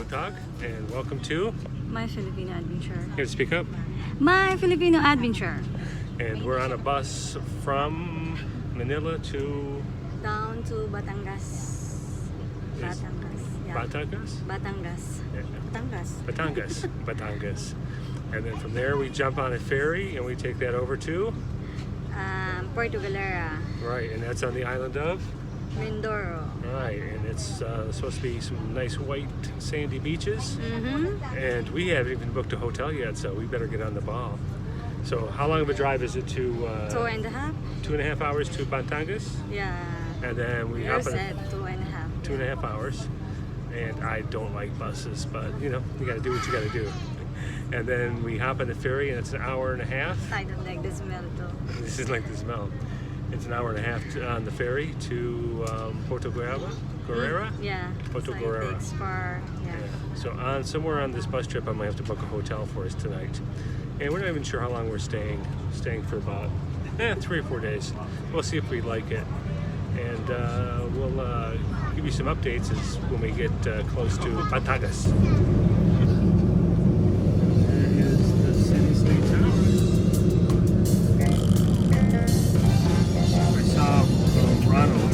Tag, and welcome to My Filipino Adventure. Here to speak up. My Filipino Adventure. And we're on a bus from Manila to Down to Batangas. Batangas. Yeah. Batangas? Batangas. Yeah. Batangas. Batangas. Batangas. And then from there we jump on a ferry and we take that over to Puerto Galera right, and that's on the island of Mindora. right, and it's supposed to be some nice white sandy beaches. Mm-hmm. And we haven't even booked a hotel yet, so we better get on the ball. So how long of a drive is it to 2.5. 2.5 hours to Batangas? Yeah. And then we You hop on said 2.5. 2.5 hours. And I don't like buses, but you know, you gotta do what you gotta do. And then we hop on the ferry and it's an hour and a half. I don't like the smell too. This is like the smell. It's an hour and a half on the ferry to Puerto Galera? Yeah. Puerto So it Galera. takes far. Yeah. So somewhere on this bus trip I might have to book a hotel for us tonight. And we're not even sure how long we're staying for about 3 or 4 days. We'll see if we like it. And we'll give you some updates as when we get close to Batangas. There is the city-state tower. I saw Ronald.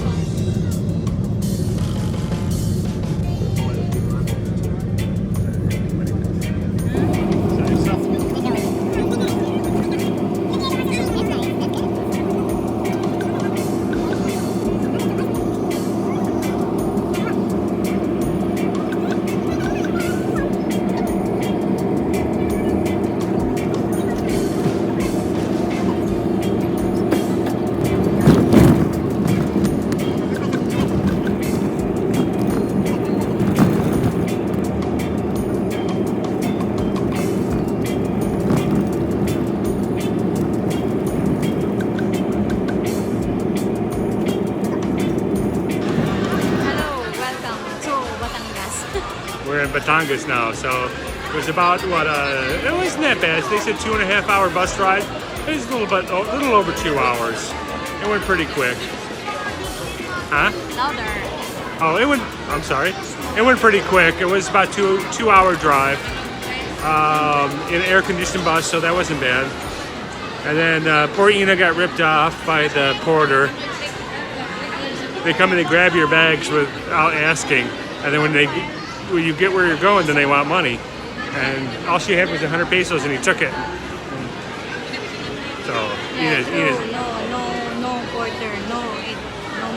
We're in Batangas now, so it was about it wasn't that bad. They said 2.5 hour bus ride. It was a little over 2 hours. It went pretty quick. Huh? Louder. Oh, I'm sorry. It went pretty quick. It was about two hour drive in an air conditioned bus, so that wasn't bad. And then poor Yna got ripped off by the porter. They come and they grab your bags without asking, and then when you get where you're going, then they want money. And all she had was 100 pesos, and he took it. So Yeah, Yna's no porter, no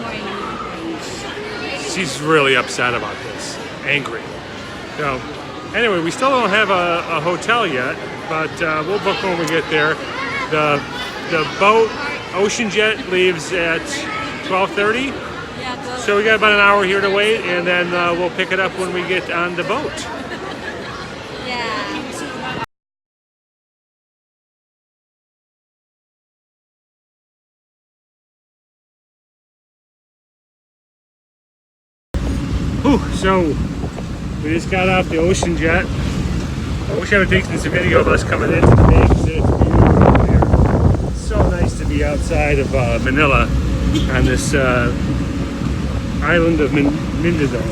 more English. she's really upset about this, angry. So anyway, we still don't have a hotel yet, but we'll book when we get there. The boat, Ocean Jet, leaves at 12:30. Yeah, 12. So we got about an hour here to wait, and then we'll pick it up when we get on the boat. Yeah. Whew, so we just got off the Ocean Jet. I wish I would take this video of us coming in today because it's beautiful out here. It's so nice to be outside of Manila on this island of Mindoro.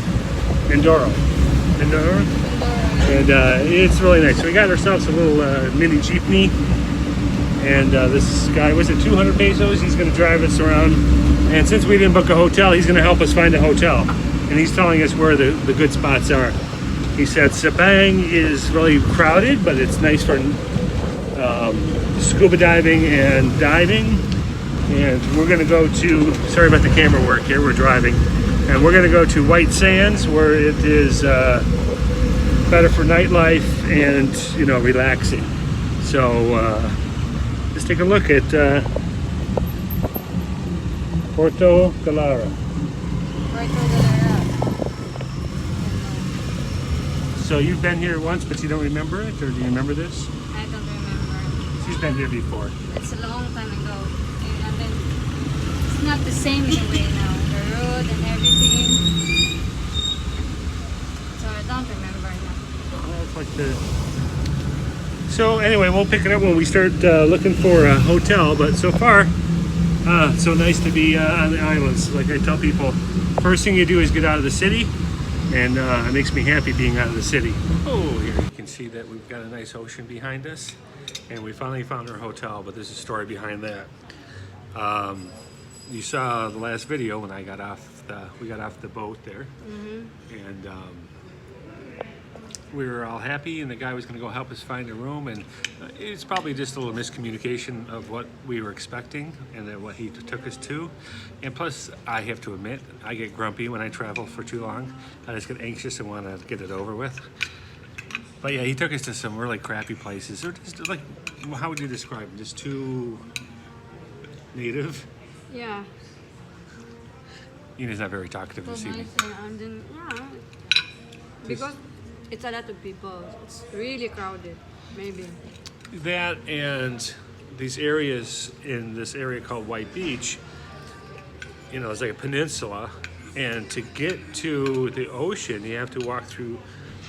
And it's really nice. So we got ourselves a little mini jeepney, and this guy, was it 200 pesos? He's going to drive us around, and since we didn't book a hotel, he's going to help us find a hotel, and he's telling us where the good spots are. He said Sabang is really crowded, but it's nice for scuba diving and diving. And we're going to go to, sorry about the camera work here, we're driving, and we're going to go to White Sands, where it is better for nightlife and, you know, relaxing. So let's take a look at Puerto Galera. Puerto Galera. So you've been here once, but you don't remember it, or do you remember this? I don't remember. She's been here before. It's a long time ago. And then it's not the same in a way now. The road and everything. So I don't remember now. Well, it's like the... So anyway, we'll pick it up when we start looking for a hotel. But so far, it's so nice to be on the islands. Like I tell people, first thing you do is get out of the city, and it makes me happy being out of the city. Oh, here you can see that we've got a nice ocean behind us, and we finally found our hotel, but there's a story behind that. You saw the last video when we got off the boat there, and we were all happy, and the guy was going to go help us find a room, and it's probably just a little miscommunication of what we were expecting and then what he took us to. And plus, I have to admit, I get grumpy when I travel for too long. I just get anxious and want to get it over with. But yeah, he took us to some really crappy places. They're just like, how would you describe them? Just too native? Yeah. Yna's not very talkative this evening. And then, yeah, because it's a lot of people. It's really crowded, maybe. That and these areas in this area called White Beach, you know, it's like a peninsula, and to get to the ocean, you have to walk through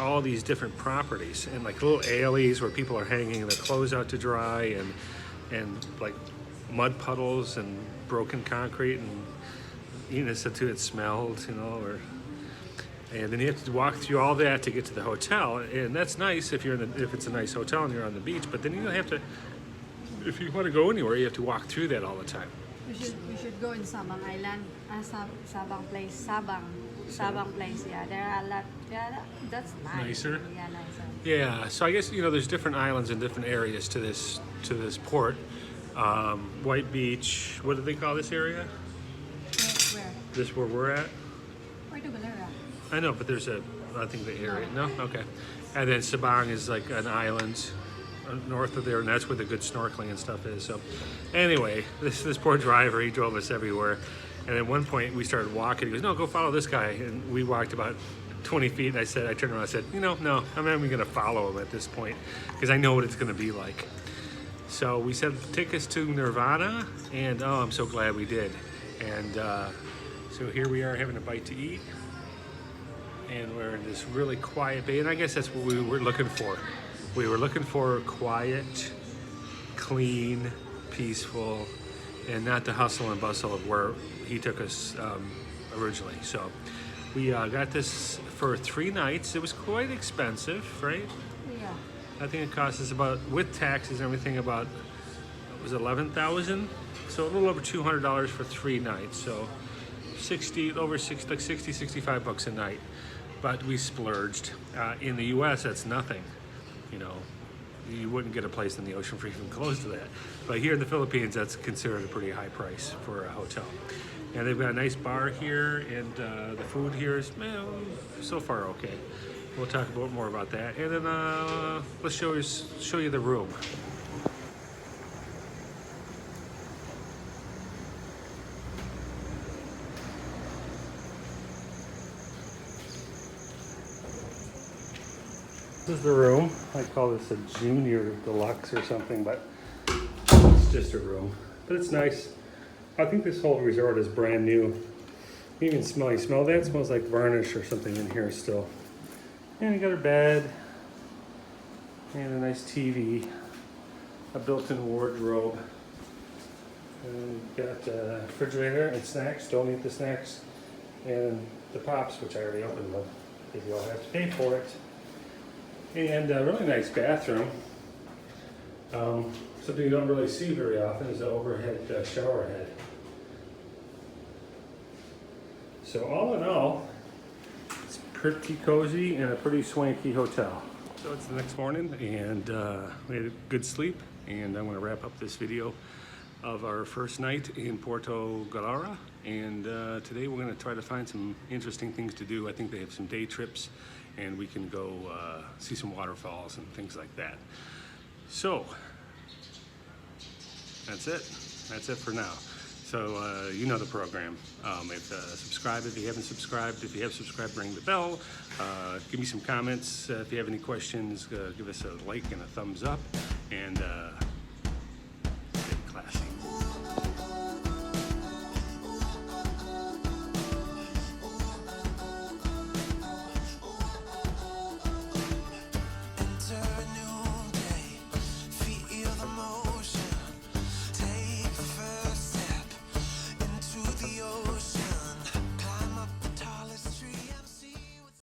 all these different properties and like little alleys where people are hanging their clothes out to dry, and like mud puddles and broken concrete, and Yna said too it smelled, you know, and then you have to walk through all that to get to the hotel, and that's nice if it's a nice hotel and you're on the beach. But then you have to, if you want to go anywhere, you have to walk through that all the time. We should go in Sabang Island, Sabang place, Sabang place. Yeah, there are a lot. Yeah, that's nice. Nicer. Yeah, nicer. Yeah, so I guess there's different islands and different areas to this port. White Beach. What do they call this area? Where? This where we're at? Puerto Galera. I know, but there's I think the area. No? Okay. And then Sabang is like an island north of there, and that's where the good snorkeling and stuff is. So anyway, this poor driver, he drove us everywhere. And at one point we started walking. He goes, no, go follow this guy. And we walked about 20 feet, and I turned around and said, no, I'm not even going to follow him at this point because I know what it's going to be like. So we said, take us to Nirvana, and oh, I'm so glad we did. And so here we are having a bite to eat, and we're in this really quiet bay, and I guess that's what we were looking for. We were looking for quiet, clean, peaceful, and not the hustle and bustle of where he took us originally. So we got this for 3 nights. It was quite expensive, right? Yeah. I think it cost us about, with taxes and everything, about, it was $11,000. So a little over $200 for 3 nights. So 65 bucks a night. But we splurged. In the US, that's nothing. You know, you wouldn't get a place in the ocean for even close to that. But here in the Philippines, that's considered a pretty high price for a hotel. And they've got a nice bar here, and the food here is, so far okay. We'll talk more about that, and then let's show you the room. This is the room. I call this a junior deluxe or something, but it's just a room. But it's nice. I think this whole resort is brand new. You can smell that? It smells like varnish or something in here still. And you got a bed, and a nice TV, a built-in wardrobe, and you got a refrigerator and snacks. Don't eat the snacks, and the pops, which I already opened them, because you all have to pay for it. And a really nice bathroom. Something you don't really see very often is the overhead shower head. So all in all, it's pretty cozy and a pretty swanky hotel. So it's the next morning, and we had a good sleep, and I'm going to wrap up this video of our first night in Puerto Galera. And today we're going to try to find some interesting things to do. I think they have some day trips, and we can go see some waterfalls and things like that. So that's it. That's it for now. So you know the program. Subscribe if you haven't subscribed. If you have subscribed, ring the bell. Give me some comments. If you have any questions, give us a like and a thumbs up. And